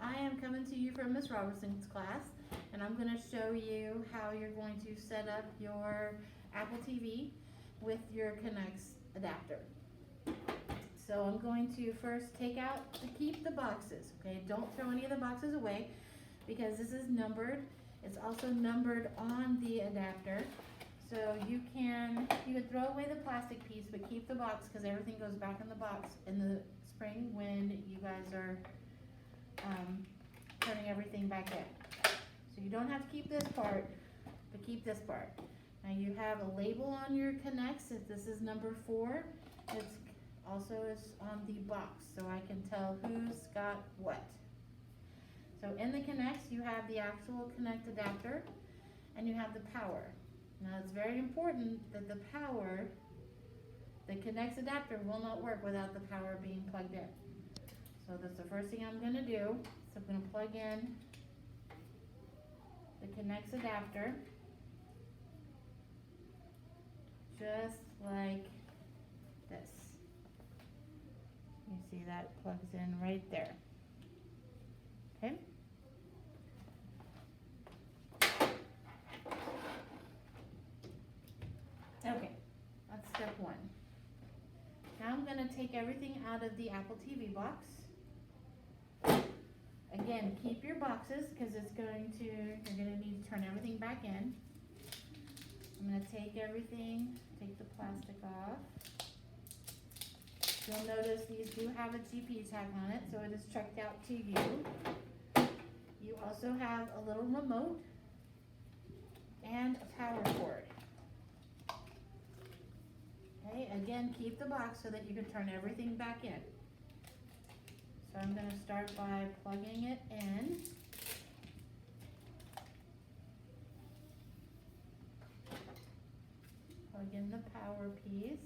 I am coming to you from Miss Robertson's class, and I'm going to show you how you're going to set up your Apple TV with your Connects adapter. So I'm going to first keep the boxes, okay? Don't throw any of the boxes away because this is numbered. It's also numbered on the adapter. So you can throw away the plastic piece, but keep the box because everything goes back in the box in the spring when you guys are turning everything back in. So you don't have to keep this part, but keep this part. Now you have a label on your Connects. If this is number 4, it's also is on the box, so I can tell who's got what. So in the Connects, you have the actual Connect adapter, and you have the power. Now it's very important that the Connects adapter will not work without the power being plugged in. So that's the first thing I'm going to do. So I'm going to plug in the Connects adapter, just like this. You see that plugs in right there. Okay? Okay, that's step 1. Now I'm going to take everything out of the Apple TV box. Again, keep your boxes because you're going to need to turn everything back in. I'm going to take the plastic off. You'll notice these do have a GP tag on it, so it is checked out to you. You also have a little remote and a power cord. Okay, again, keep the box so that you can turn everything back in. So I'm going to start by plugging it in. Plug in the power piece.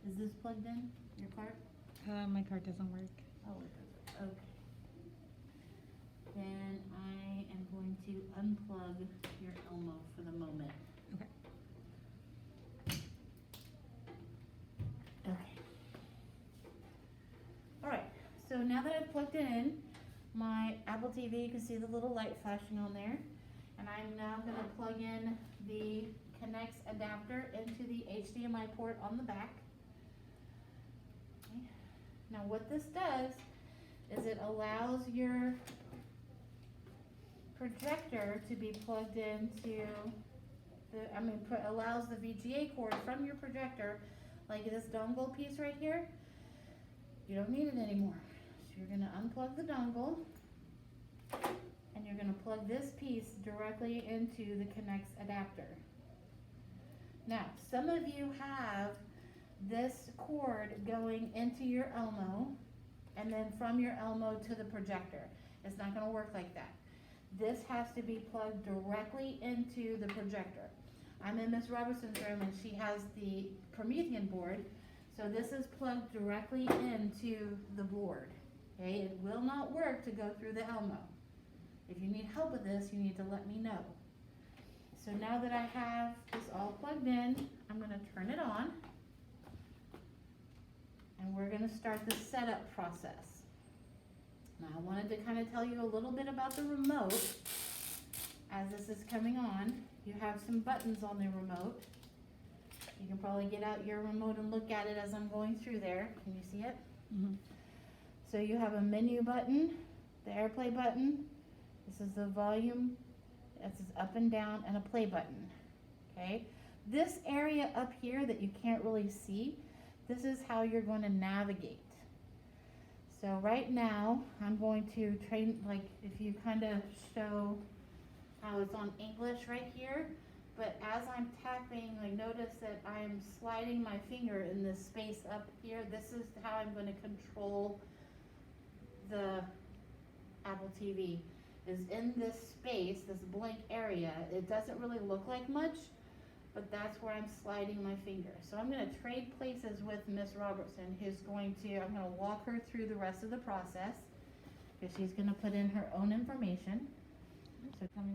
Is this plugged in, your card? My card doesn't work. Oh, it doesn't. Okay. Then I am going to unplug your Elmo for the moment. Okay. Okay. Alright, so now that I've plugged it in, my Apple TV, you can see the little light flashing on there. And I'm now going to plug in the Connects adapter into the HDMI port on the back. Now what this does is it allows your projector to be plugged into allows the VGA cord from your projector, like this dongle piece right here. You don't need it anymore. So you're going to unplug the dongle and you're going to plug this piece directly into the Connects adapter. Now, some of you have this cord going into your Elmo and then from your Elmo to the projector. It's not going to work like that. This has to be plugged directly into the projector. I'm in Miss Robertson's room and she has the Promethean board, so this is plugged directly into the board. Okay, it will not work to go through the Elmo. If you need help with this, you need to let me know. So now that I have this all plugged in, I'm going to turn it on. And we're going to start the setup process. Now I wanted to kind of tell you a little bit about the remote. As this is coming on, you have some buttons on the remote. You can probably get out your remote and look at it as I'm going through there. Can you see it? Mm-hmm. So you have a menu button, the AirPlay button. This is the volume. This is up and down, and a play button. Okay. This area up here that you can't really see, this is how you're going to navigate. So right now, I'm going to train, like if you kind of show how it's on English right here, but as I'm tapping, like notice that I am sliding my finger in this space up here. This is how I'm going to control the Apple TV, is in this space, this blank area. It doesn't really look like much, but that's where I'm sliding my finger. So I'm gonna trade places with Miss Robertson, who's I'm gonna walk her through the rest of the process, because she's gonna put in her own information.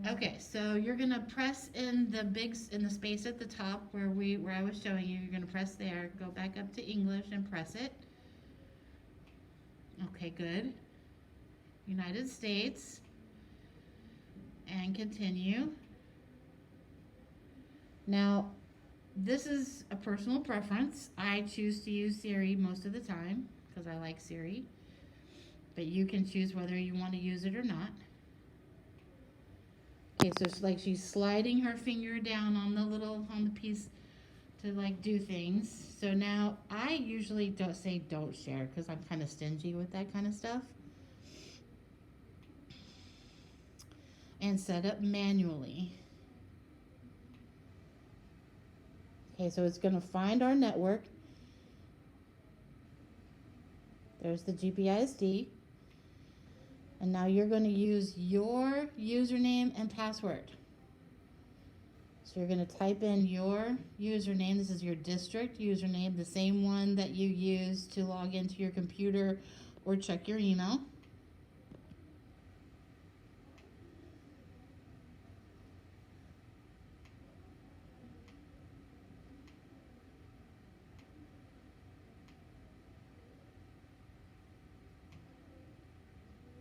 Okay, so you're gonna press in the space at the top where I was showing you. You're gonna press there, go back up to English and press it. Okay, good. United States, and continue. Now, this is a personal preference. I choose to use Siri most of the time because I like Siri, but you can choose whether you want to use it or not. Okay, so it's like she's sliding her finger down on the piece to like do things. So now I usually don't share because I'm kind of stingy with that kind of stuff. And set up manually. Okay, so it's going to find our network. There's the GPISD. And now you're going to use your username and password. So you're going to type in your username. This is your district username, the same one that you use to log into your computer or check your email.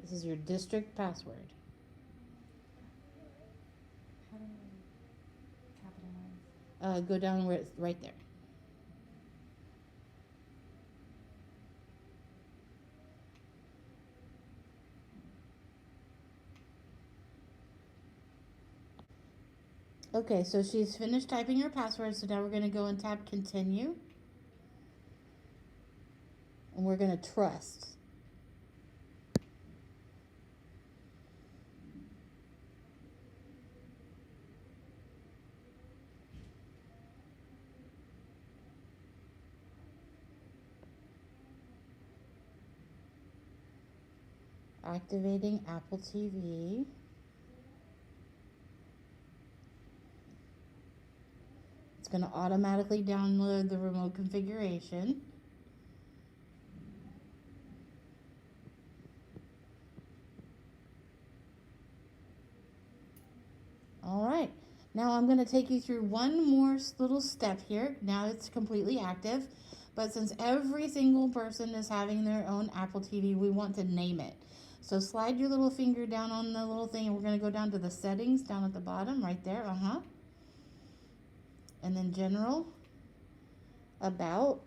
This is your district password. How do I capitalize? Go down where it's right there. Okay, so she's finished typing her password, so now we're going to go and tap continue. And we're going to trust. Activating Apple TV. It's going to automatically download the remote configuration. All right, now I'm going to take you through one more little step here. Now it's completely active, but since every single person is having their own Apple TV, we want to name it. So slide your little finger down on the little thing, and we're going to go down to the settings down at the bottom right there. And then general, about,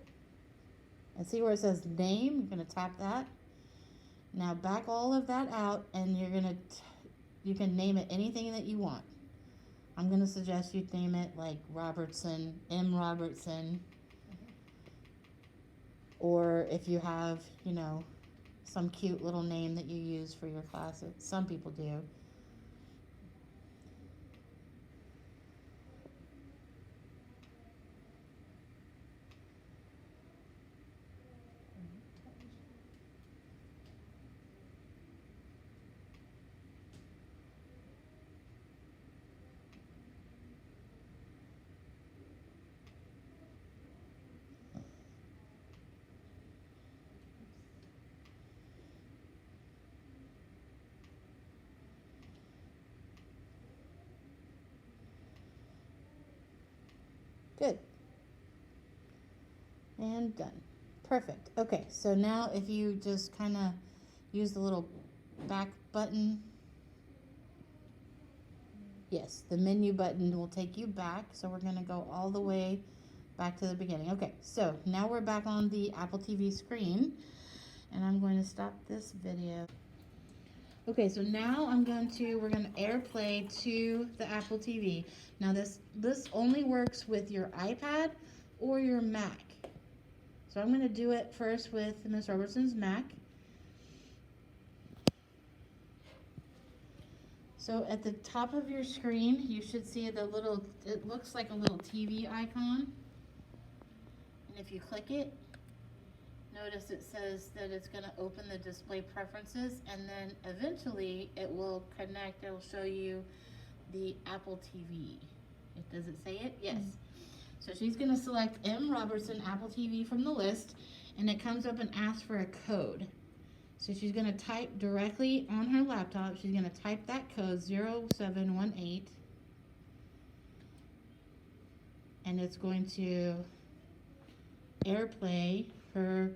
and see where it says name. You're going to tap that. Now back all of that out, and you can name it anything that you want. I'm going to suggest you name it like Robertson, M. Robertson. Or if you have, some cute little name that you use for your classes. Some people do. Good. And done. Perfect. Okay, so now if you just kind of use the little back button. Yes, the menu button will take you back. So we're going to go all the way back to the beginning. Okay, so now we're back on the Apple TV screen. And I'm going to stop this video. Okay, so now we're going to AirPlay to the Apple TV. Now this only works with your iPad or your Mac. So I'm going to do it first with Miss Robertson's Mac. So at the top of your screen, you should see it looks like a little TV icon. And if you click it, notice it says that it's going to open the display preferences, and then eventually it will show you the Apple TV Does it say it? Yes. So she's gonna select M. Robertson Apple TV from the list, and it comes up and asks for a code. So she's gonna type directly on her laptop, she's gonna type that code 0718, and it's going to AirPlay her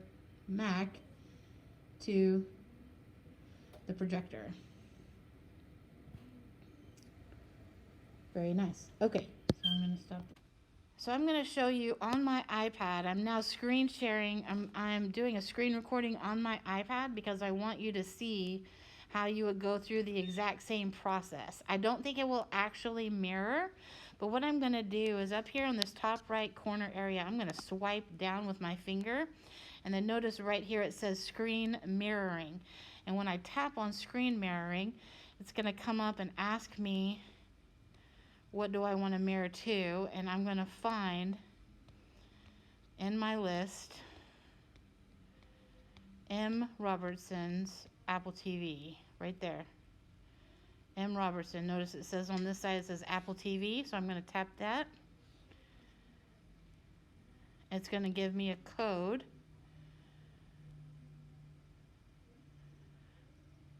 Mac to the projector. Very nice. Okay, so I'm going to stop. So I'm going to show you on my iPad. I'm now screen sharing. I'm doing a screen recording on my iPad because I want you to see how you would go through the exact same process. I don't think it will actually mirror, but what I'm going to do is up here in this top right corner area, I'm going to swipe down with my finger, and then notice right here it says screen mirroring. And when I tap on screen mirroring, it's going to come up and ask me, what do I want to mirror to? And I'm going to find in my list M. Robertson's Apple TV right there. M. Robertson. Notice it says on this side it says Apple TV, so I'm going to tap that. It's going to give me a code.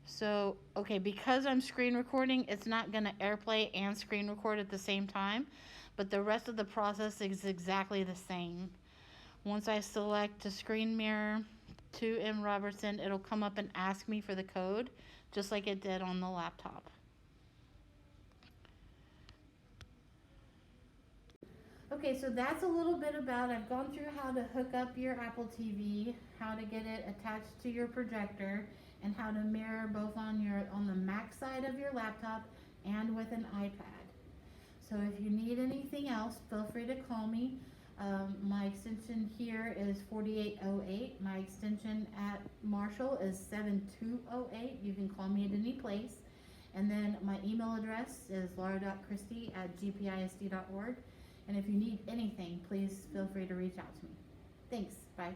So, okay, because I'm screen recording, it's not going to AirPlay and screen record at the same time, but the rest of the process is exactly the same. Once I select to screen mirror to M. Robertson, it'll come up and ask me for the code, just like it did on the laptop. Okay, so that's a little bit about, I've gone through how to hook up your Apple TV, how to get it attached to your projector, and how to mirror both on the Mac side of your laptop and with an iPad. So if you need anything else, feel free to call me. My extension here is 4808. My extension at Marshall is 7208. You can call me at any place. And then my email address is laura.christie@gpisd.org. And if you need anything, please feel free to reach out to me. Thanks. Bye.